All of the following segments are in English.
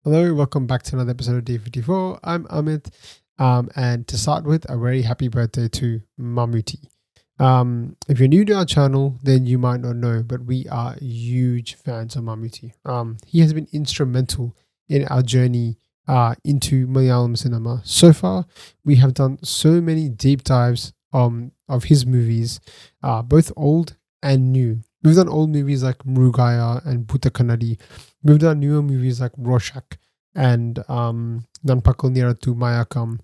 Hello, welcome back to another episode of D54. I'm Amit, and to start with, a very happy birthday to Mammootty. If you're new to our channel, then you might not know, but we are huge fans of Mammootty. He has been instrumental in our journey into Malayalam cinema. So far, we have done so many deep dives of his movies, both old and new. We've done old movies like Mrugaya and Bhuta Kannadi. We've done newer movies like Rorschach and Nanpakal Niratu Mayakam.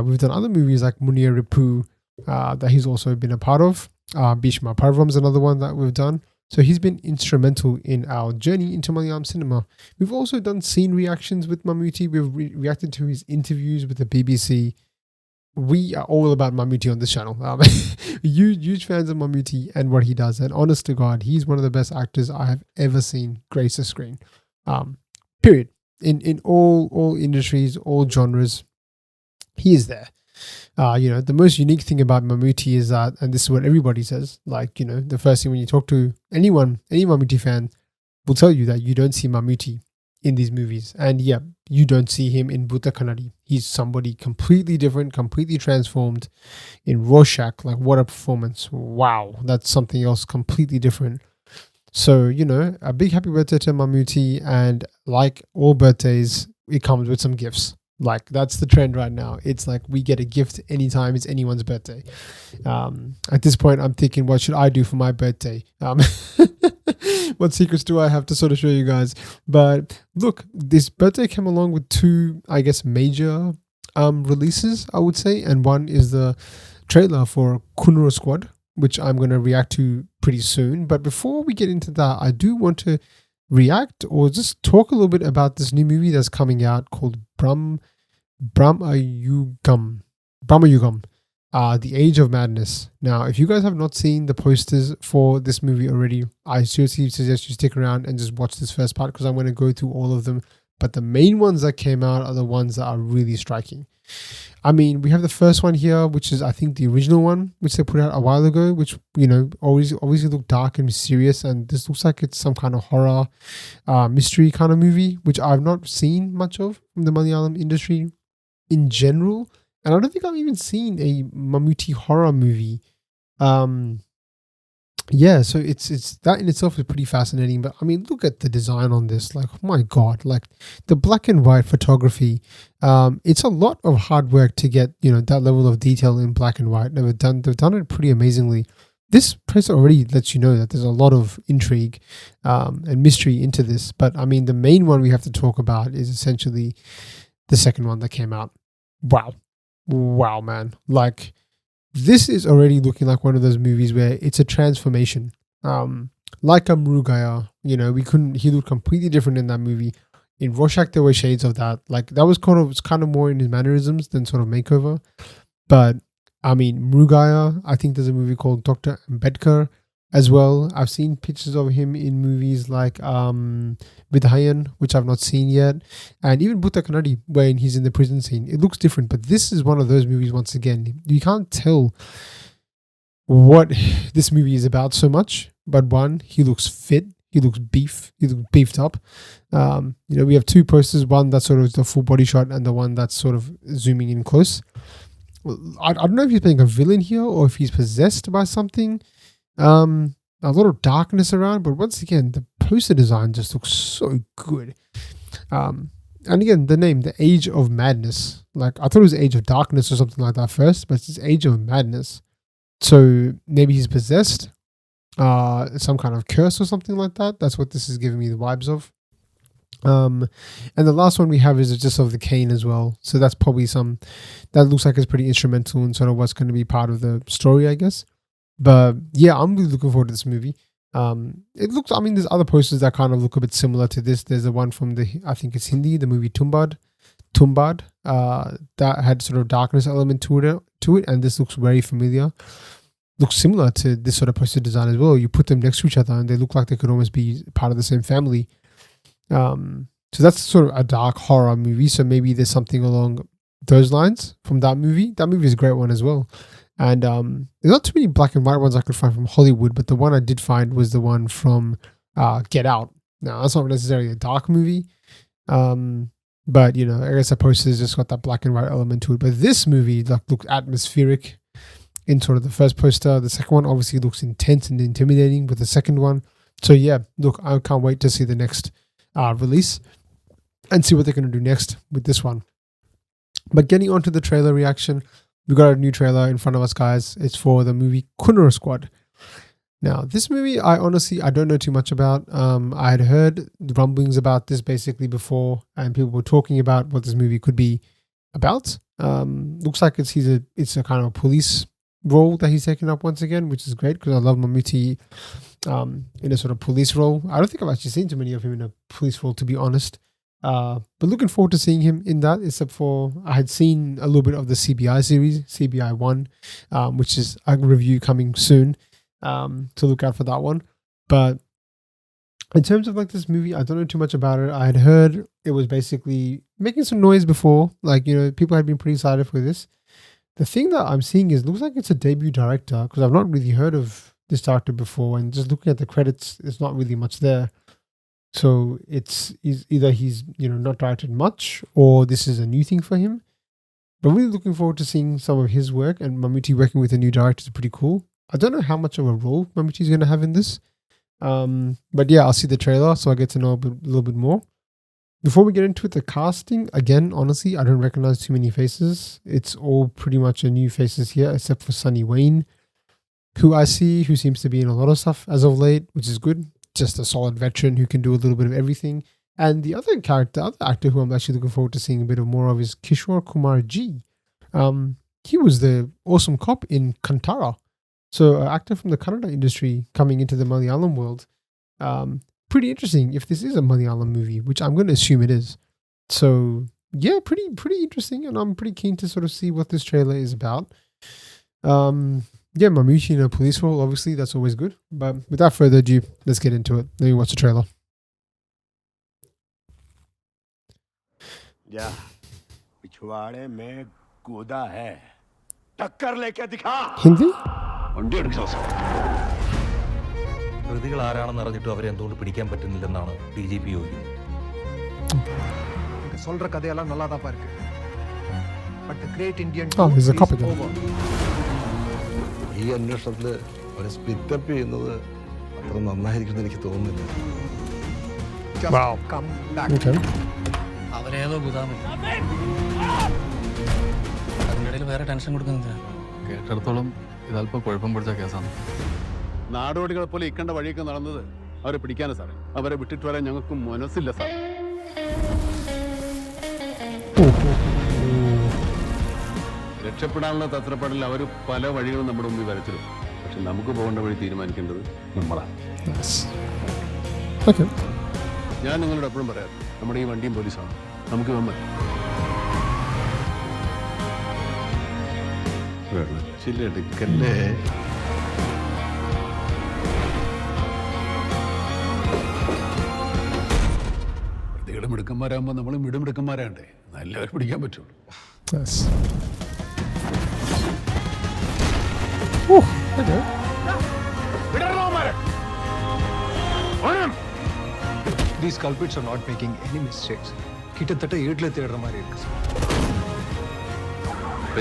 We've done other movies like Munir Ripu that he's also been a part of. Bhishma Parvam is another one that we've done. So he's been instrumental in our journey into Malayalam cinema. We've also done scene reactions with Mammootty. We've reacted to his interviews with the BBC. We are all about Mammootty on this channel. Huge fans of Mammootty and what he does. And honest to God, he's one of the best actors I have ever seen grace the screen. Period. In all industries, all genres, he is there. The most unique thing about Mammootty is that, and this is what everybody says, the first thing when you talk to any Mammootty fan will tell you that you don't see Mammootty in these movies. And yeah, you don't see him in Bhuta Kannadi. He's somebody completely different, completely transformed. In Rorschach, like what a performance. Wow, that's something else completely different. So, a big happy birthday to Mammootty, and like all birthdays, it comes with some gifts. Like that's the trend right now. It's like we get a gift anytime it's anyone's birthday. At this point, I'm thinking, what should I do for my birthday? What secrets do I have to sort of show you guys? But look, this birthday came along with two, I guess, major releases, I would say. And one is the trailer for Kannur Squad, which I'm going to react to pretty soon. But before we get into that, I do want to react or just talk a little bit about this new movie that's coming out called Bramayugam. The Age of Madness. Now, if you guys have not seen the posters for this movie already, I seriously suggest you stick around and just watch this first part because I'm going to go through all of them. But the main ones that came out are the ones that are really striking. I mean, we have the first one here, which is, I think, the original one, which they put out a while ago, which, always looked dark and mysterious. And this looks like it's some kind of horror, mystery kind of movie, which I've not seen much of from the Malayalam industry in general. And I don't think I've even seen a Mammootty horror movie. So it's that in itself is pretty fascinating. But I mean, look at the design on this. Like, oh my God, like the black and white photography. It's a lot of hard work to get, that level of detail in black and white. They've done it pretty amazingly. This poster already lets you know that there's a lot of intrigue and mystery into this. But I mean, the main one we have to talk about is essentially the second one that came out. Wow, man. Like, this is already looking like one of those movies where it's a transformation. Like a Mrugaya, he looked completely different in that movie. In Rorschach, there were shades of that. Like, that was kind of more in his mannerisms than sort of makeover. But, I mean, Mrugaya, I think there's a movie called Dr. Ambedkar as well. I've seen pictures of him in movies like Vidhayan, which I've not seen yet, and even Bhuta Kannadi when he's in the prison scene. It looks different, but this is one of those movies. Once again, you can't tell what this movie is about so much. But one, he looks fit. He looks beefed up. We have two posters. One that's sort of the full body shot, and the one that's sort of zooming in close. I don't know if he's playing a villain here or if he's possessed by something. A lot of darkness around, but once again, the poster design just looks so good. And again, the name, The Age of Madness. Like, I thought it was Age of Darkness or something like that first, but it's Age of Madness. So maybe he's possessed, some kind of curse or something like that. That's what this is giving me the vibes of. And the last one we have is just of the cane as well. So that's probably that looks like it's pretty instrumental in sort of what's going to be part of the story, I guess. But yeah, I'm really looking forward to this movie. There's other posters that kind of look a bit similar to this. There's the one from I think it's Hindi, the movie Tumbad, that had sort of darkness element to it, and this looks very familiar. Looks similar to this sort of poster design as well. You put them next to each other and they look like they could almost be part of the same family. So that's sort of a dark horror movie. So maybe there's something along those lines from that movie. That movie is a great one as well. And there's not too many black and white ones I could find from Hollywood, but the one I did find was the one from Get Out. Now, that's not necessarily a dark movie, But I guess the poster's just got that black and white element to it. But this movie looks atmospheric in sort of the first poster. The second one obviously looks intense and intimidating with the second one. So yeah, look, I can't wait to see the next release and see what they're going to do next with this one. But getting onto the trailer reaction, we got a new trailer in front of us, guys. It's for the movie Kannur Squad. Now, this movie, I don't know too much about. I had heard rumblings about this basically before, and people were talking about what this movie could be about. Looks like it's a kind of police role that he's taken up once again, which is great because I love Mammootty in a sort of police role. I don't think I've actually seen too many of him in a police role, to be honest. But looking forward to seeing him in that, except for I had seen a little bit of the CBI series, CBI 1, which is a review coming soon. To look out for that one. But in terms of like this movie, I don't know too much about it. I had heard it was basically making some noise before, people had been pretty excited for this. The thing that I'm seeing is looks like it's a debut director because I've not really heard of this director before, and just looking at the credits, there's not really much there. So it's either he's not directed much, or this is a new thing for him. But I'm really looking forward to seeing some of his work, and Mammootty working with a new director is pretty cool. I don't know how much of a role Mammootty is going to have in this. But yeah, I'll see the trailer so I get to know a little bit more. Before we get into it, the casting, again, honestly, I don't recognize too many faces. It's all pretty much new faces here, except for Sonny Wayne, who seems to be in a lot of stuff as of late, which is good. Just a solid veteran who can do a little bit of everything. And the other actor who I'm actually looking forward to seeing a bit of more of is Kishore Kumar G. He was the awesome cop in Kantara. So an actor from the Kannada industry coming into the Malayalam world. Pretty interesting if this is a Malayalam movie, which I'm going to assume it is. So yeah, pretty interesting, and I'm pretty keen to sort of see what this trailer is about. Yeah, Mammootty in a police role, obviously, that's always good. But without further ado, let's get into it. Let me watch the trailer. Yeah, पिछवाड़े में कूदा है, टक्कर लेके दिखा. Hindi? പ്രതികൾ ആരാണെന്ന് അറിഞ്ഞിട്ടും അവരെ എന്തുകൊണ്ട് പിടിക്കാൻ പറ്റുന്നില്ലെന്നാണ് DGP ചോദിക്കുന്നത്. சொல்ற கதையெல்லாம் நல்லா தான் இருக்கு. But the great Indian he's a cop again. ഈ അന്വേഷണത്തിൽ ഒരു സ്പിറ്റപ്പ് ചെയ്യുന്നത് അത്ര നന്നായിരിക്കുമെന്ന് എനിക്ക് തോന്നുന്നില്ല. Wow. Come back. Okay. അവരേതോ ഗുദാമിൽ അതിനിടയിൽ വേറെ ടെൻഷൻ കൊടുക്കുന്നില്ല. കേട്ടിടത്തോളം ഇതല്പം കുഴപ്പം പിടിച്ച കേസാണ്. നാടോടികളെ പോലെ ഇക്കണ്ട വഴിയൊക്കെ നടന്നത് അവരെ പിടിക്കാനാ സാറേ. അവരെ വിട്ടിട്ട് വരാൻ ഞങ്ങൾക്ക് മനസ്സില്ല സാർ. രക്ഷപ്പെടാനുള്ള തത്രപ്പാടിൽ അവർ പല വഴികളും നമ്മുടെ മുമ്പിൽ വരച്ചിടും. പക്ഷെ നമുക്ക് പോകേണ്ട വഴി തീരുമാനിക്കേണ്ടത് നമ്മളാണ്. ഞാൻ നിങ്ങളോട് എപ്പോഴും പറയാം, നമ്മുടെ ഈ വണ്ടിയും പോലീസാണ്. നമുക്ക് ചില്ലെടുക്കല്ലേ. പ്രതികളും മിടുക്കന്മാരാകുമ്പോൾ നമ്മളും മിടുമിടുക്കന്മാരാണ്ടേ, നല്ലവരെ പിടിക്കാൻ പറ്റുള്ളൂ. Okay. These culprits are not making any mistakes. കിട്ടത്തട്ട ഏട്ടിലെ തേടുന്ന മാതിരി ഇருக்கு സാർ.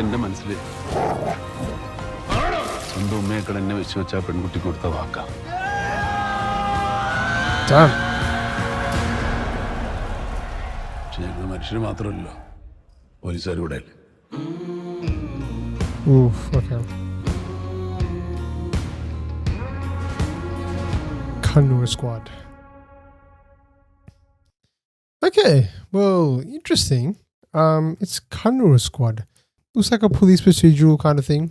എന്റെ മനസ്സിൽ സ്വന്തം ഉമ്മയേക്കാൾ എന്നെ വെച്ച് വെച്ചാൽ പെൺകുട്ടി കൊടുത്ത വാക്കാം. പക്ഷെ ഞങ്ങൾ മനുഷ്യർ മാത്രമല്ലോ, പോലീസുകാർ കൂടെ അല്ലേ. Okay. Kannur Squad. Okay, well, interesting. It's Kannur Squad. Looks like a police procedural kind of thing.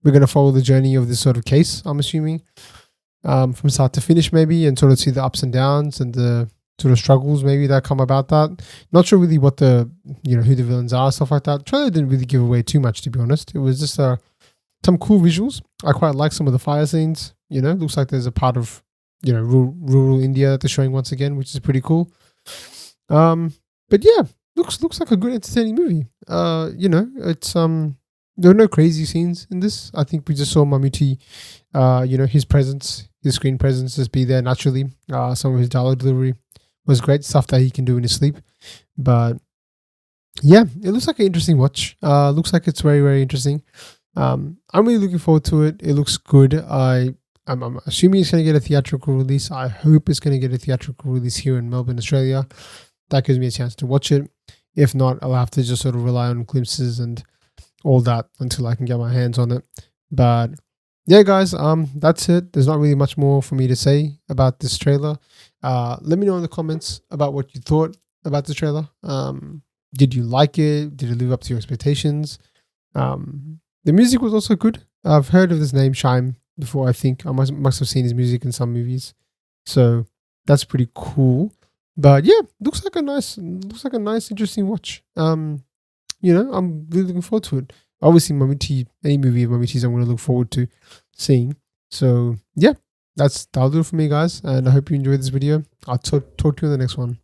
We're going to follow the journey of this sort of case, I'm assuming, from start to finish maybe, and sort of see the ups and downs and the sort of struggles maybe that come about that. Not sure really what who the villains are, stuff like that. Trailer didn't really give away too much, to be honest. It was just some cool visuals. I quite like some of the fire scenes. Looks like there's a part of rural India that they're showing once again, which is pretty cool. But yeah, looks like a good entertaining movie. It's there are no crazy scenes in this. I think we just saw Mammootty, his presence, his screen presence just be there naturally. Some of his dialogue delivery was great. Stuff that he can do in his sleep. But yeah, it looks like an interesting watch. Looks like it's very, very interesting. I'm really looking forward to it. It looks good. I'm assuming it's going to get a theatrical release. I hope it's going to get a theatrical release here in Melbourne, Australia. That gives me a chance to watch it. If not, I'll have to just sort of rely on glimpses and all that until I can get my hands on it. But yeah, guys, that's it. There's not really much more for me to say about this trailer. Let me know in the comments about what you thought about the trailer. Did you like it? Did it live up to your expectations? The music was also good. I've heard of this name Shime before. I think I must have seen his music in some movies, so that's pretty cool. But yeah, looks like a nice, interesting watch. I'm really looking forward to it. Obviously, Mammooty, any movie of Mammooty's, I'm going to look forward to seeing. So yeah, that'll do it for me, guys. And I hope you enjoyed this video. I'll talk to you in the next one.